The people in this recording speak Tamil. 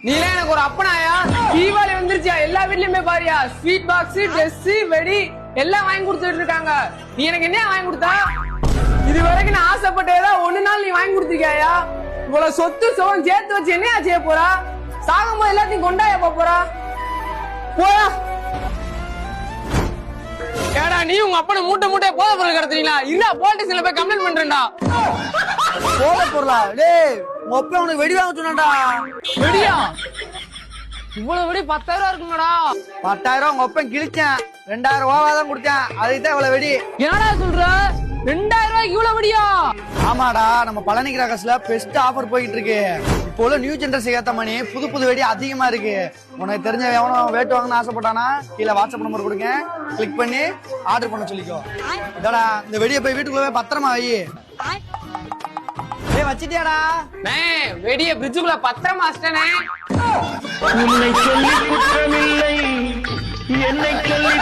நீலாம் எனக்கு ஒரு அப்பனாயா? தீபாவளி வந்துருச்சியா? எல்லா வீட்லயுமே பாரியா ஸ்வீட் பாக்ஸ், ட்ரெஸ், வெடி எல்லாம் வாங்கி கொடுத்துட்டு இருக்காங்க. நீ எனக்கு என்ன வாங்கி கொடுத்தா? இது வரைக்கும் நான் ஆசைப்பட்டதா ஒண்ணு நாள் நீ வாங்கி கொடுத்திருக்கியா? இவ்வளவு சொத்து சுகம் சேர்த்து வச்சு என்ன செய்ய போறா? சாகும்போது எல்லாத்தையும் கொண்டாய போறா? போயா. ஏடா நீ உங்க அப்பனை மூட்டை மூட்டையை போத பொருள் கடத்துறீங்களா? இல்ல போலீஸ்ல போய் கம்ப்ளைண்ட் பண்றேன்டா. போத பொருளா? டேய் உங்க அப்பா உனக்கு வெடி வாங்க சொன்னான்டா. வெடியா? இவ்வளவு வெடி 10,000 இருக்குங்கடா. 10,000 உங்க அப்பா கிழிச்சேன், 2,000 ரூபாய் தான் கொடுத்தேன். அதுதான் இவ்வளவு வெடி. என்னடா சொல்ற? 2,000 ரூபாய்க்கு இவ்வளவு வெடியா? ஆமாடா, நம்ம பழனி கிராக்கர்ஸ்ல பெஸ்ட் ஆஃபர் போயிட்டு இருக்கு. இப்போ உள்ள நியூ ஜெனரேஷன் ஏத்த மணி புது புது வெடி அதிகமா இருக்கு. உனக்கு தெரிஞ்ச எவனும் வேட்டு வாங்கன்னு ஆசைப்பட்டானா கீழே வாட்ஸ்அப் நம்பர் கொடுங்க, கிளிக் பண்ணி ஆர்டர் பண்ண சொல்லிக்கோ. இதோடா இந்த வெடியை போய் வீட்டுக்குள்ள போய் பத்திரமா வை. வச்சிட்டியாடா? வெடிய பிரிட்ஜுக்குள்ள பத்திரமா வச்சிட்டேனே. உன்னை சொல்லி குற்றமில்லை, என்னை சொல்லி